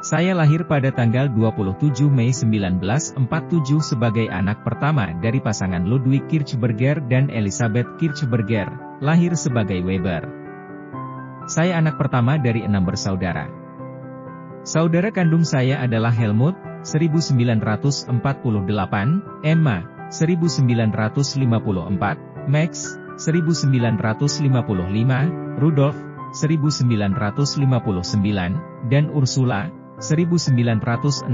Saya lahir pada tanggal 27 Mei 1947 sebagai anak pertama dari pasangan Ludwig Kirchberger dan Elisabeth Kirchberger, lahir sebagai Weber. Saya anak pertama dari 6 bersaudara. Saudara kandung saya adalah Helmut, 1948, Emma, 1954, Max, 1955, Rudolf, 1959, dan Ursula, 1961.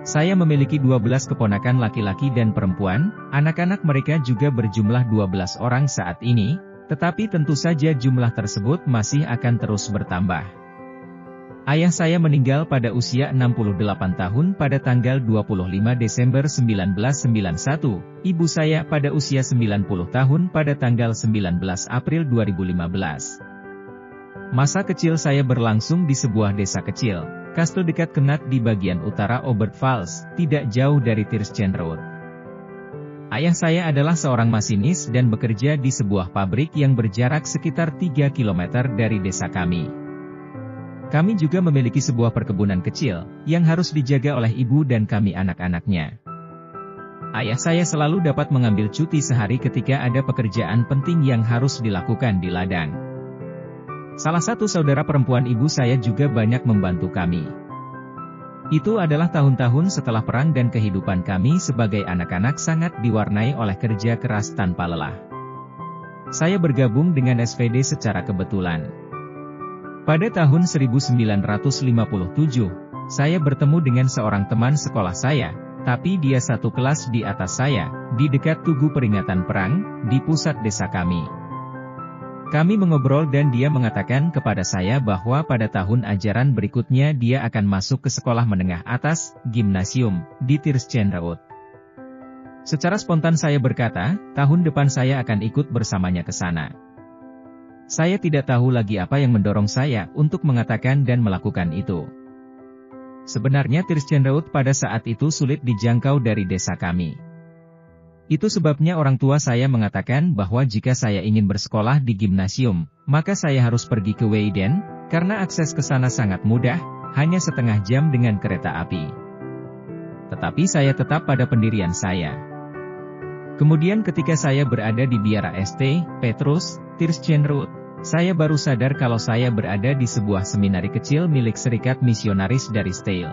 Saya memiliki 12 keponakan laki-laki dan perempuan, anak-anak mereka juga berjumlah 12 orang saat ini, tetapi tentu saja jumlah tersebut masih akan terus bertambah. Ayah saya meninggal pada usia 68 tahun pada tanggal 25 Desember 1991, ibu saya pada usia 90 tahun pada tanggal 19 April 2015. Masa kecil saya berlangsung di sebuah desa kecil, Kastel dekat Knat di bagian utara Oberpfalz, tidak jauh dari Tirschenreuth. Ayah saya adalah seorang masinis dan bekerja di sebuah pabrik yang berjarak sekitar 3 km dari desa kami. Kami juga memiliki sebuah perkebunan kecil, yang harus dijaga oleh ibu dan kami anak-anaknya. Ayah saya selalu dapat mengambil cuti sehari ketika ada pekerjaan penting yang harus dilakukan di ladang. Salah satu saudara perempuan ibu saya juga banyak membantu kami. Itu adalah tahun-tahun setelah perang dan kehidupan kami sebagai anak-anak sangat diwarnai oleh kerja keras tanpa lelah. Saya bergabung dengan SVD secara kebetulan. Pada tahun 1957, saya bertemu dengan seorang teman sekolah saya, tapi dia satu kelas di atas saya, di dekat Tugu Peringatan Perang, di pusat desa kami. Kami mengobrol dan dia mengatakan kepada saya bahwa pada tahun ajaran berikutnya dia akan masuk ke sekolah menengah atas, gimnasium, di Tirschenreuth. Secara spontan saya berkata, tahun depan saya akan ikut bersamanya ke sana. Saya tidak tahu lagi apa yang mendorong saya untuk mengatakan dan melakukan itu. Sebenarnya Tirschenreuth pada saat itu sulit dijangkau dari desa kami. Itu sebabnya orang tua saya mengatakan bahwa jika saya ingin bersekolah di gimnasium, maka saya harus pergi ke Weiden, karena akses ke sana sangat mudah, hanya setengah jam dengan kereta api. Tetapi saya tetap pada pendirian saya. Kemudian ketika saya berada di biara St. Petrus, Tirschenreuth, saya baru sadar kalau saya berada di sebuah seminari kecil milik Serikat Misionaris dari Steil.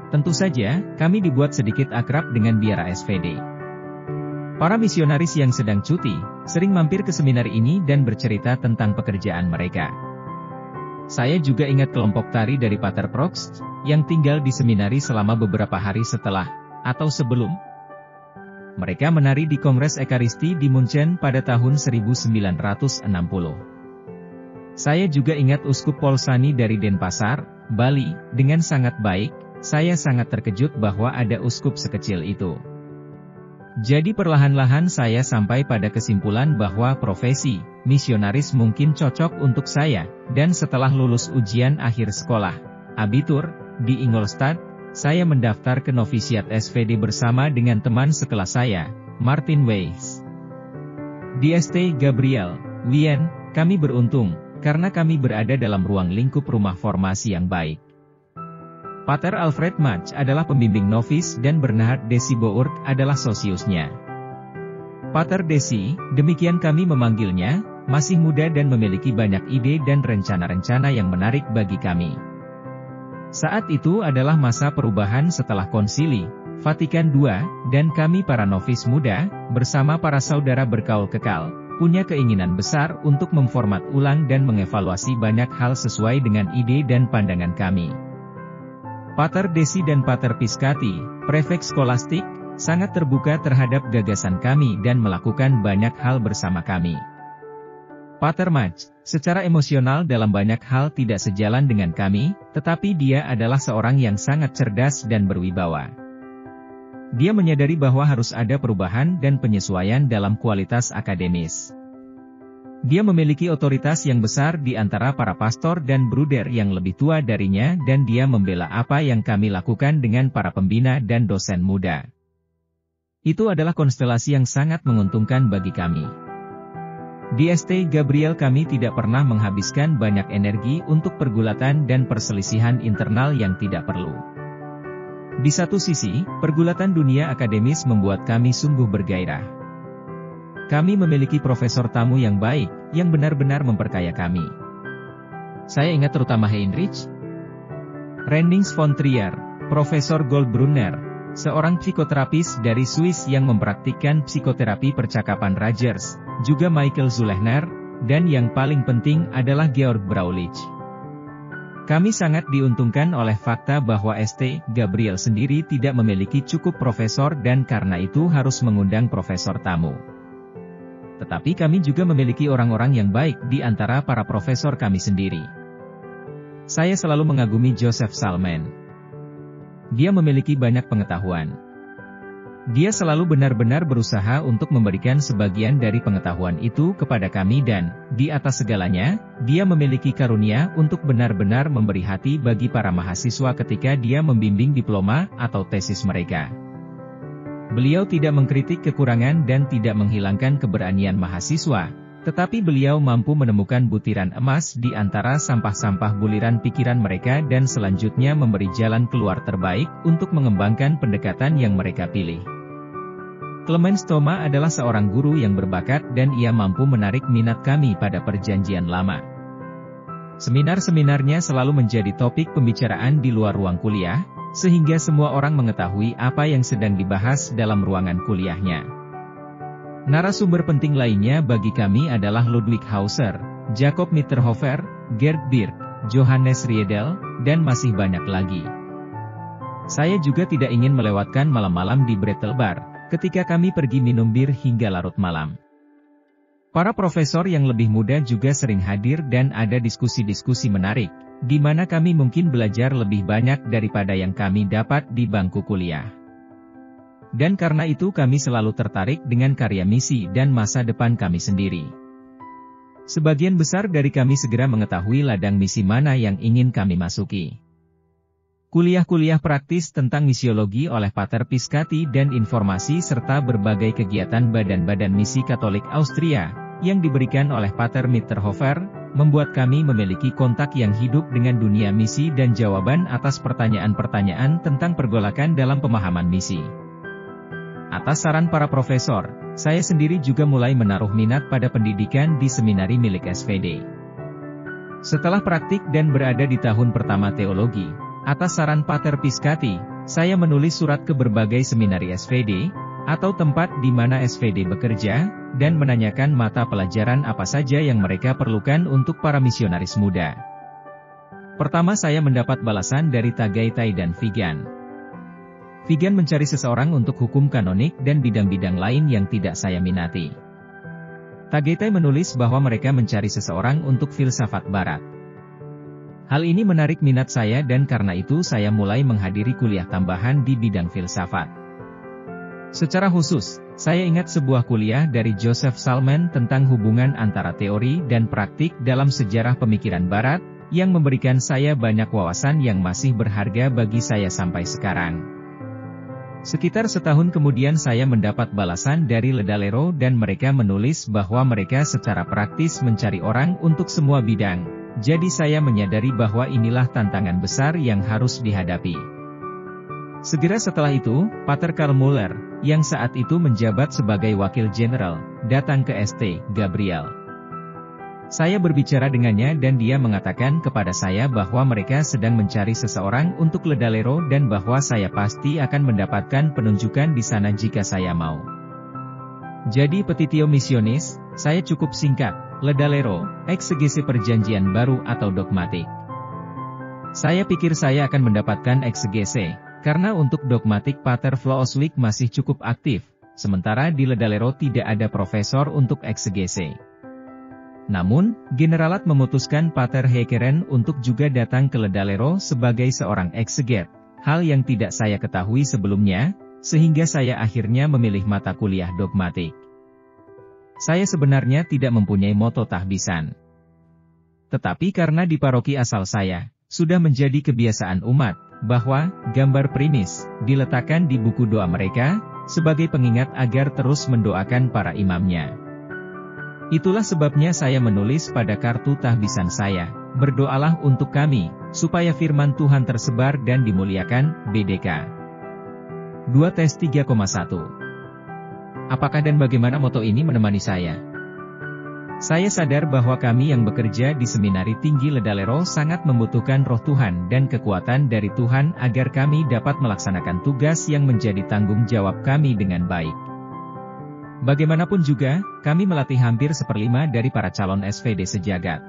Tentu saja, kami dibuat sedikit akrab dengan biara SVD. Para misionaris yang sedang cuti, sering mampir ke seminari ini dan bercerita tentang pekerjaan mereka. Saya juga ingat kelompok tari dari Pater Probst, yang tinggal di seminari selama beberapa hari setelah, atau sebelum. Mereka menari di Kongres Ekaristi di Munchen pada tahun 1960. Saya juga ingat Uskup Polsani dari Denpasar, Bali, dengan sangat baik. Saya sangat terkejut bahwa ada uskup sekecil itu. Jadi perlahan-lahan saya sampai pada kesimpulan bahwa profesi misionaris mungkin cocok untuk saya, dan setelah lulus ujian akhir sekolah, Abitur, di Ingolstadt, saya mendaftar ke novisiat SVD bersama dengan teman sekelas saya, Martin Weiss. Di St. Gabriel, Wien, kami beruntung, karena kami berada dalam ruang lingkup rumah formasi yang baik. Pater Alfred Mach adalah pembimbing novis dan Bernhard Desi Bourt adalah sosiusnya. Pater Desi, demikian kami memanggilnya, masih muda dan memiliki banyak ide dan rencana-rencana yang menarik bagi kami. Saat itu adalah masa perubahan setelah konsili Vatikan II, dan kami para novis muda, bersama para saudara berkaul kekal, punya keinginan besar untuk memformat ulang dan mengevaluasi banyak hal sesuai dengan ide dan pandangan kami. Pater Desi dan Pater Piscati, prefek skolastik, sangat terbuka terhadap gagasan kami dan melakukan banyak hal bersama kami. Pater Mach, secara emosional dalam banyak hal tidak sejalan dengan kami, tetapi dia adalah seorang yang sangat cerdas dan berwibawa. Dia menyadari bahwa harus ada perubahan dan penyesuaian dalam kualitas akademis. Dia memiliki otoritas yang besar di antara para pastor dan bruder yang lebih tua darinya dan dia membela apa yang kami lakukan dengan para pembina dan dosen muda. Itu adalah konstelasi yang sangat menguntungkan bagi kami. Di ST Gabriel kami tidak pernah menghabiskan banyak energi untuk pergulatan dan perselisihan internal yang tidak perlu. Di satu sisi, pergulatan dunia akademis membuat kami sungguh bergairah. Kami memiliki profesor tamu yang baik, yang benar-benar memperkaya kami. Saya ingat terutama Heinrich Rennings von Trier, Profesor Goldbrunner, seorang psikoterapis dari Swiss yang mempraktikkan psikoterapi percakapan Rogers, juga Michael Zulechner, dan yang paling penting adalah Georg Braulich. Kami sangat diuntungkan oleh fakta bahwa ST Gabriel sendiri tidak memiliki cukup profesor dan karena itu harus mengundang profesor tamu. Tetapi kami juga memiliki orang-orang yang baik di antara para profesor kami sendiri. Saya selalu mengagumi Joseph Salman. Dia memiliki banyak pengetahuan. Dia selalu benar-benar berusaha untuk memberikan sebagian dari pengetahuan itu kepada kami dan, di atas segalanya, dia memiliki karunia untuk benar-benar memberi hati bagi para mahasiswa ketika dia membimbing diploma atau tesis mereka. Beliau tidak mengkritik kekurangan dan tidak menghilangkan keberanian mahasiswa, tetapi beliau mampu menemukan butiran emas di antara sampah-sampah buliran pikiran mereka dan selanjutnya memberi jalan keluar terbaik untuk mengembangkan pendekatan yang mereka pilih. Clemens Thoma adalah seorang guru yang berbakat dan ia mampu menarik minat kami pada perjanjian lama. Seminar-seminarnya selalu menjadi topik pembicaraan di luar ruang kuliah, sehingga semua orang mengetahui apa yang sedang dibahas dalam ruangan kuliahnya. Narasumber penting lainnya bagi kami adalah Ludwig Hauser, Jakob Mitterhofer, Gerd Birk, Johannes Riedel, dan masih banyak lagi. Saya juga tidak ingin melewatkan malam-malam di Bretelbar, ketika kami pergi minum bir hingga larut malam. Para profesor yang lebih muda juga sering hadir dan ada diskusi-diskusi menarik, di mana kami mungkin belajar lebih banyak daripada yang kami dapat di bangku kuliah. Dan karena itu kami selalu tertarik dengan karya misi dan masa depan kami sendiri. Sebagian besar dari kami segera mengetahui ladang misi mana yang ingin kami masuki. Kuliah-kuliah praktis tentang misiologi oleh Pater Piscati dan informasi serta berbagai kegiatan badan-badan misi Katolik Austria, yang diberikan oleh Pater Mitterhofer, membuat kami memiliki kontak yang hidup dengan dunia misi dan jawaban atas pertanyaan-pertanyaan tentang pergolakan dalam pemahaman misi. Atas saran para profesor, saya sendiri juga mulai menaruh minat pada pendidikan di seminari milik SVD. Setelah praktik dan berada di tahun pertama teologi, atas saran Pater Piscati, saya menulis surat ke berbagai seminari SVD, atau tempat di mana SVD bekerja, dan menanyakan mata pelajaran apa saja yang mereka perlukan untuk para misionaris muda. Pertama saya mendapat balasan dari Tagaytay dan Vigan. Vigan mencari seseorang untuk hukum kanonik dan bidang-bidang lain yang tidak saya minati. Tagaytay menulis bahwa mereka mencari seseorang untuk filsafat barat. Hal ini menarik minat saya dan karena itu saya mulai menghadiri kuliah tambahan di bidang filsafat. Secara khusus, saya ingat sebuah kuliah dari Joseph Salman tentang hubungan antara teori dan praktik dalam sejarah pemikiran barat, yang memberikan saya banyak wawasan yang masih berharga bagi saya sampai sekarang. Sekitar setahun kemudian saya mendapat balasan dari Ledalero dan mereka menulis bahwa mereka secara praktis mencari orang untuk semua bidang. Jadi saya menyadari bahwa inilah tantangan besar yang harus dihadapi. Segera setelah itu, Pater Karl Muller, yang saat itu menjabat sebagai wakil jenderal, datang ke ST Gabriel. Saya berbicara dengannya dan dia mengatakan kepada saya bahwa mereka sedang mencari seseorang untuk Ledalero dan bahwa saya pasti akan mendapatkan penunjukan di sana jika saya mau. Jadi petitio missionis, saya cukup singkat, Ledalero, eksegesi perjanjian baru atau dogmatik. Saya pikir saya akan mendapatkan eksegese, karena untuk dogmatik Pater Flooswijk masih cukup aktif, sementara di Ledalero tidak ada profesor untuk eksegese. Namun, Generalat memutuskan Pater Hekeren untuk juga datang ke Ledalero sebagai seorang ekseget, hal yang tidak saya ketahui sebelumnya, sehingga saya akhirnya memilih mata kuliah dogmatik. Saya sebenarnya tidak mempunyai moto tahbisan. Tetapi karena di paroki asal saya, sudah menjadi kebiasaan umat, bahwa gambar primis diletakkan di buku doa mereka, sebagai pengingat agar terus mendoakan para imamnya. Itulah sebabnya saya menulis pada kartu tahbisan saya, berdoalah untuk kami, supaya firman Tuhan tersebar dan dimuliakan, BDK. 2 Tes 3,1. Apakah dan bagaimana moto ini menemani saya? Saya sadar bahwa kami yang bekerja di Seminari Tinggi Ledalero sangat membutuhkan roh Tuhan dan kekuatan dari Tuhan agar kami dapat melaksanakan tugas yang menjadi tanggung jawab kami dengan baik. Bagaimanapun juga, kami melatih hampir 1/5 dari para calon SVD sejagat.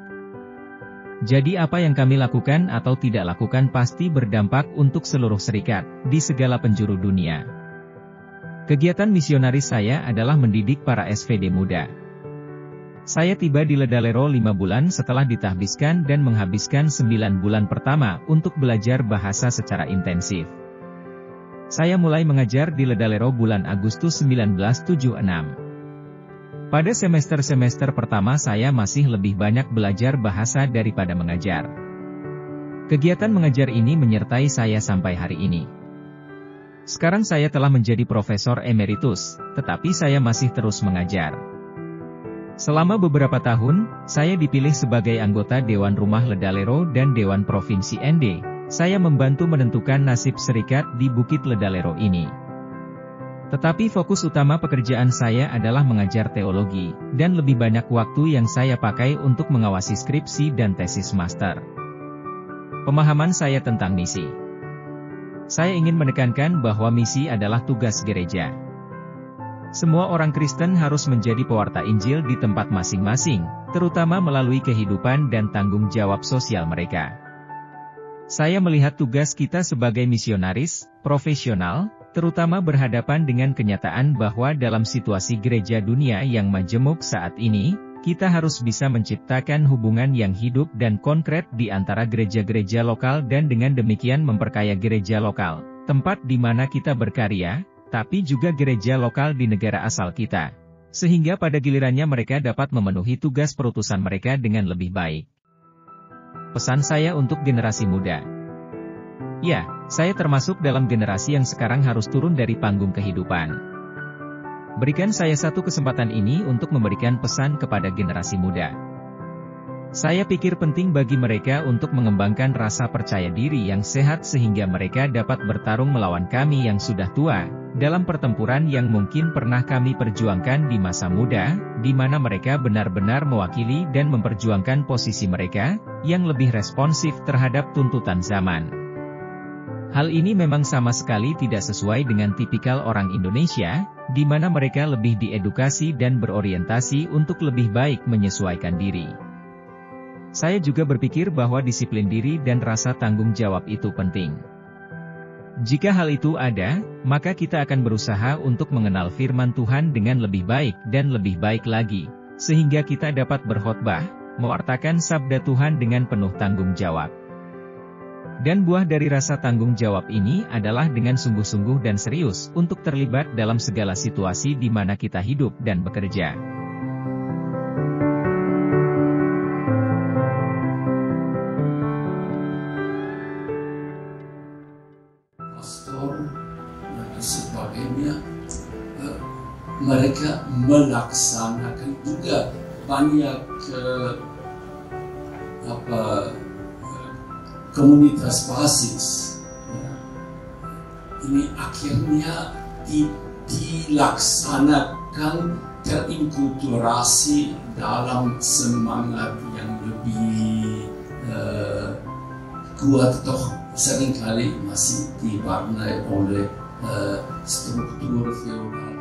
Jadi apa yang kami lakukan atau tidak lakukan pasti berdampak untuk seluruh serikat, di segala penjuru dunia. Kegiatan misionaris saya adalah mendidik para SVD muda. Saya tiba di Ledalero 5 bulan setelah ditahbiskan dan menghabiskan 9 bulan pertama untuk belajar bahasa secara intensif. Saya mulai mengajar di Ledalero bulan Agustus 1976. Pada semester-semester pertama saya masih lebih banyak belajar bahasa daripada mengajar. Kegiatan mengajar ini menyertai saya sampai hari ini. Sekarang saya telah menjadi profesor emeritus, tetapi saya masih terus mengajar. Selama beberapa tahun, saya dipilih sebagai anggota Dewan Rumah Ledalero dan Dewan Provinsi ND. Saya membantu menentukan nasib serikat di Bukit Ledalero ini. Tetapi fokus utama pekerjaan saya adalah mengajar teologi, dan lebih banyak waktu yang saya pakai untuk mengawasi skripsi dan tesis master. Pemahaman saya tentang misi. Saya ingin menekankan bahwa misi adalah tugas gereja. Semua orang Kristen harus menjadi pewarta Injil di tempat masing-masing, terutama melalui kehidupan dan tanggung jawab sosial mereka. Saya melihat tugas kita sebagai misionaris, profesional, terutama berhadapan dengan kenyataan bahwa dalam situasi gereja dunia yang majemuk saat ini, kita harus bisa menciptakan hubungan yang hidup dan konkret di antara gereja-gereja lokal dan dengan demikian memperkaya gereja lokal, tempat di mana kita berkarya, tapi juga gereja lokal di negara asal kita. Sehingga pada gilirannya mereka dapat memenuhi tugas perutusan mereka dengan lebih baik. Pesan saya untuk generasi muda. Ya, saya termasuk dalam generasi yang sekarang harus turun dari panggung kehidupan. Berikan saya satu kesempatan ini untuk memberikan pesan kepada generasi muda. Saya pikir penting bagi mereka untuk mengembangkan rasa percaya diri yang sehat sehingga mereka dapat bertarung melawan kami yang sudah tua, dalam pertempuran yang mungkin pernah kami perjuangkan di masa muda, di mana mereka benar-benar mewakili dan memperjuangkan posisi mereka, yang lebih responsif terhadap tuntutan zaman. Hal ini memang sama sekali tidak sesuai dengan tipikal orang Indonesia, di mana mereka lebih diedukasi dan berorientasi untuk lebih baik menyesuaikan diri. Saya juga berpikir bahwa disiplin diri dan rasa tanggung jawab itu penting. Jika hal itu ada, maka kita akan berusaha untuk mengenal firman Tuhan dengan lebih baik dan lebih baik lagi, sehingga kita dapat berkhotbah, mewartakan sabda Tuhan dengan penuh tanggung jawab. Dan buah dari rasa tanggung jawab ini adalah dengan sungguh-sungguh dan serius untuk terlibat dalam segala situasi di mana kita hidup dan bekerja. Pastor dan sebagainya, mereka melaksanakan juga banyak komunitas basis. Ini akhirnya dilaksanakan terinkulturasi dalam semangat yang lebih kuat, toh seringkali masih diwarnai oleh struktur feodal